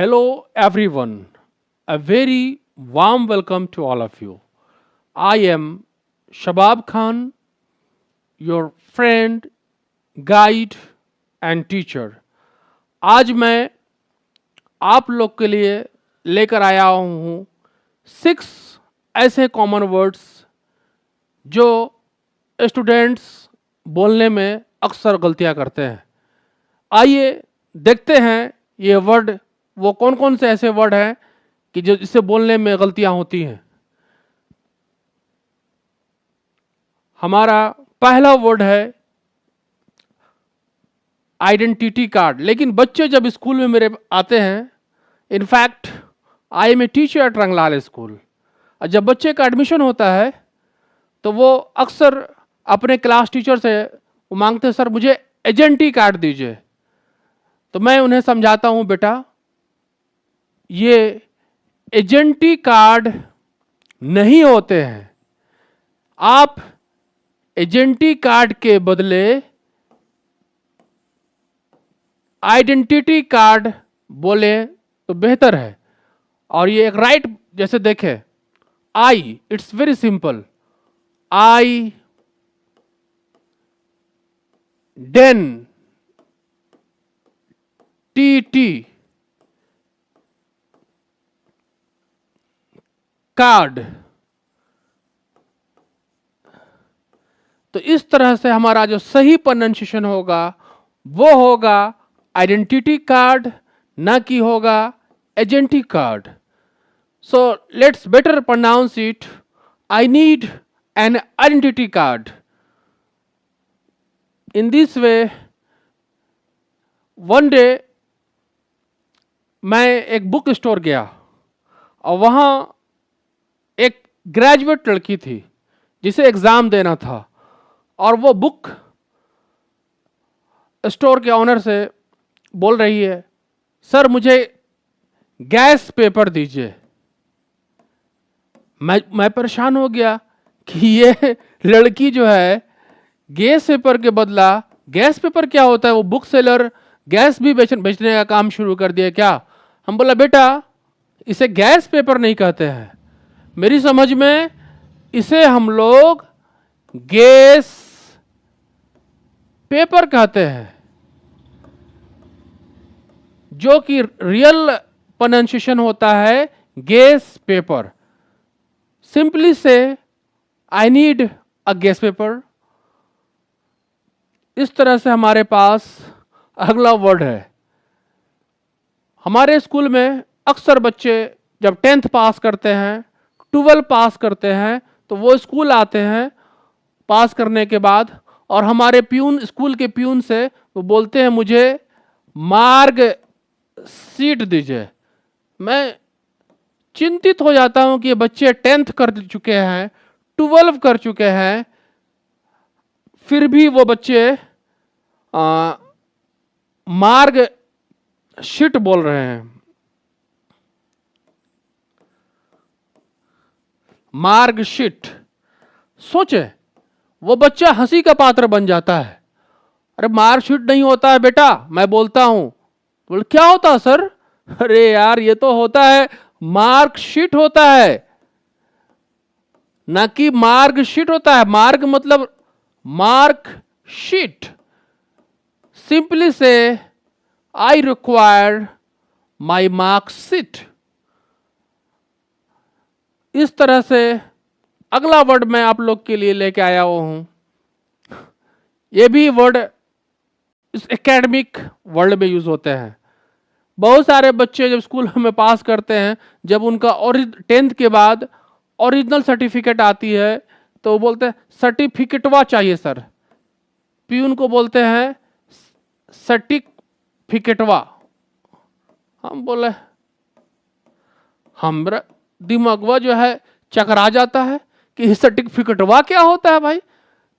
Hello, everyone. A very warm welcome to all of you. I am Shabab Khan, your friend, guide and teacher. आज मैं आप लोग के लिए लेकर आया हूँ 6 ऐसे कॉमन वर्ड्स जो स्टूडेंट्स बोलने में अक्सर गलतियाँ करते हैं. आइए देखते हैं ये वर्ड वो कौन कौन से ऐसे वर्ड हैं कि जो जिससे बोलने में गलतियां होती हैं. हमारा पहला वर्ड है आइडेंटिटी कार्ड. लेकिन बच्चे जब स्कूल में मेरे आते हैं, in fact I am a teacher at Ranglal school, और जब बच्चे का एडमिशन होता है तो वो अक्सर अपने क्लास टीचर से वो मांगते हैं, सर मुझे एजेंटी कार्ड दीजिए. तो मैं उन्हें समझाता हूँ, बेटा ये एजेंटी कार्ड नहीं होते हैं. आप एजेंटी कार्ड के बदले आइडेंटिटी कार्ड बोले तो बेहतर है. और ये एक राइट जैसे देखें, I, it's very simple. Identity card. तो इस तरह से हमारा जो सही प्रोनाउंसिएशन होगा वो होगा आइडेंटिटी कार्ड, ना कि होगा एजेंटी card. So let's better pronounce it. I need an identity card. In this way, one day मैं एक बुक स्टोर गया और वहाँ एक ग्रेजुएट लड़की थी जिसे एग्ज़ाम देना था, और वो बुक स्टोर के ऑनर से बोल रही है, सर मुझे गैस पेपर दीजिए. मैं परेशान हो गया कि ये लड़की जो है गैस पेपर के बदला, गैस पेपर क्या होता है, वो बुक सेलर गैस भी बेचने का काम शुरू कर दिया क्या. हम बोला, बेटा इसे गैस पेपर नहीं कहते हैं, मेरी समझ में इसे हम लोग गैस पेपर कहते हैं, जो कि रियल प्रोनाउंसिएशन होता है गैस पेपर. सिंपली से I need a gas paper. इस तरह से हमारे पास अगला वर्ड है. हमारे स्कूल में अक्सर बच्चे जब 10th पास करते हैं, 12 पास करते हैं, तो वो स्कूल आते हैं पास करने के बाद, और हमारे प्यून, स्कूल के प्यून से वो बोलते हैं, मुझे मार्ग सीट दीजिए. मैं चिंतित हो जाता हूं कि ये बच्चे 10th कर चुके हैं, 12 कर चुके हैं, फिर भी वो बच्चे मार्ग शीट बोल रहे हैं. मार्ग शीट. सोचे, वो बच्चा हंसी का पात्र बन जाता है. अरे मार्कशीट नहीं होता है बेटा. मैं बोलता हूं, बोल क्या होता है सर. अरे यार ये तो होता है मार्कशीट होता है, ना कि मार्कशीट होता है. मार्ग मतलब मार्कशीट. सिंपली से आई रिक्वायर माई मार्कशीट. इस तरह से अगला वर्ड मैं आप लोग के लिए लेके आया हूं. ये भी वर्ड इस एकेडमिक वर्ल्ड में यूज होते हैं. बहुत सारे बच्चे जब स्कूल में पास करते हैं, जब उनका 10th के बाद ओरिजिनल सर्टिफिकेट आती है तो वो बोलते हैं सर्टिफिकेटवा चाहिए सर. प्यून को बोलते हैं सर्टिफिकेटवा. हम बोले, हमारा दिमागवा जो है चकरा जाता है कि सर्टिफिकेटवा क्या होता है भाई.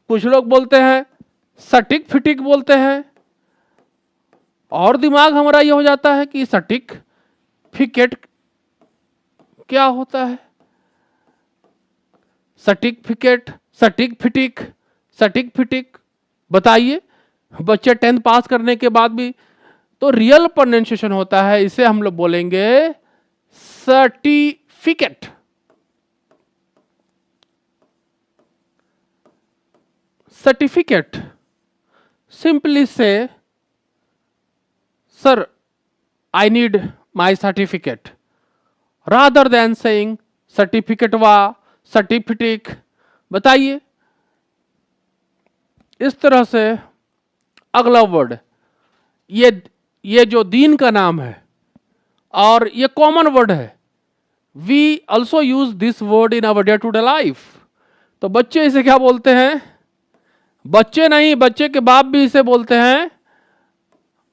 कुछ लोग बोलते हैं सटिक फिटिक बोलते हैं, और दिमाग हमारा ये हो जाता है कि सटिक फिकेट क्या होता है. सटिक फिकेट, सटिक फिटिक, सटिक फिटिक. बताइए, बच्चे 10th पास करने के बाद भी तो रियल प्रोनाउंसिएशन होता है, इसे हम लोग बोलेंगे सर्टिफिकेट। सर्टिफिकेट। सिंपली से sir I need my certificate, rather than saying certificate वा, सर्टिफिकेट। बताइए, इस तरह से अगला वर्ड, ये जो दीन का नाम है और ये कॉमन वर्ड है, we also use this word in our day to day life. तो बच्चे इसे क्या बोलते हैं? बच्चे नहीं, बच्चे के बाप भी इसे बोलते हैं,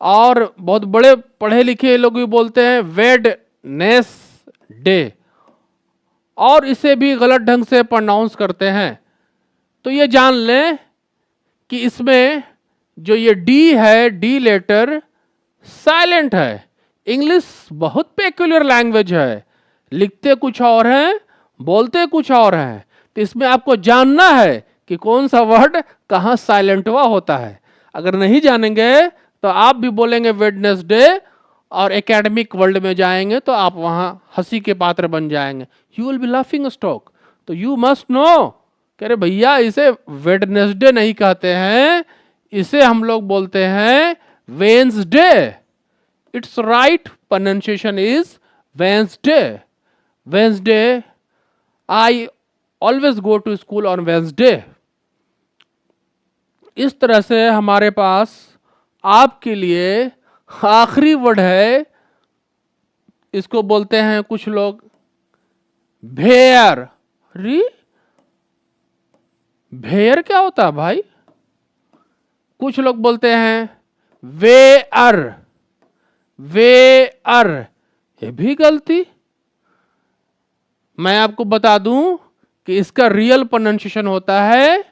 और बहुत बड़े पढ़े लिखे लोग भी बोलते हैं वेडनेसडे, और इसे भी गलत ढंग से प्रोनाउंस करते हैं। तो ये जान लें कि इसमें जो ये डी है, डी लेटर साइलेंट है। इंग्लिश बहुत पेक्युलर लैंग्वेज है, लिखते कुछ और हैं, बोलते कुछ और हैं। तो इसमें आपको जानना है कि कौन सा वर्ड कहाँ साइलेंट हुआ होता है। अगर नहीं जानेंगे तो आप भी बोलेंगे वेडनेसडे, और एकेडमिक वर्ल्ड में जाएंगे तो आप वहां हंसी के पात्र बन जाएंगे, you will be laughing stock. तो यू मस्ट नो, कह रहे भैया इसे वेडनेसडे नहीं कहते हैं, इसे हम लोग बोलते हैं Wednesday. It's right pronunciation is Wednesday. Wednesday, I always go to school on Wednesday. इस तरह से हमारे पास आपके लिए आखिरी वर्ड है, इसको बोलते हैं कुछ लोग भेयर। री भेयर क्या होता है भाई? कुछ लोग बोलते हैं वेअर। वेअर, ये भी गलती। मैं आपको बता दूं कि इसका रियल प्रोनाउंसिएशन होता है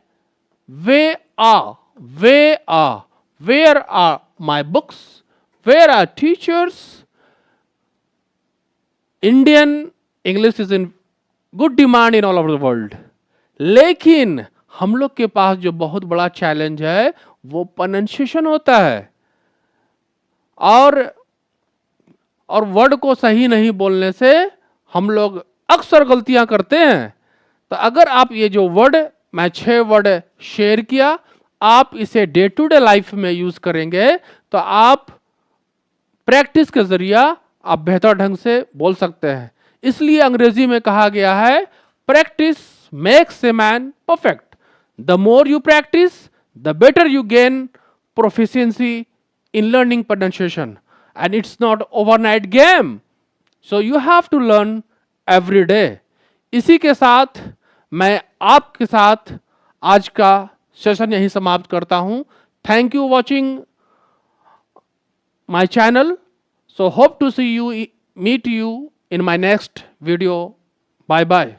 where are. Where are, where are my books, where are teachers. Indian English is in good demand in all over the world, लेकिन हम लोग के पास जो बहुत बड़ा चैलेंज है वो प्रोनाउंसिएशन होता है, और वर्ड को सही नहीं बोलने से हम लोग अक्सर गलतियां करते हैं। तो अगर आप ये जो वर्ड, मैं 6 वर्ड शेयर किया, आप इसे डे टू डे लाइफ में यूज करेंगे तो आप प्रैक्टिस के जरिया आप बेहतर ढंग से बोल सकते हैं। इसलिए अंग्रेजी में कहा गया है practice makes a man perfect. The more you practise the better you gain proficiency in learning pronunciation, and it's not overnight game, so you have to learn every day. इसी के साथ मैं आपके साथ आज का सेशन यहीं समाप्त करता हूं। Thank you watching my channel. So hope to see you, meet you in my next video. Bye bye.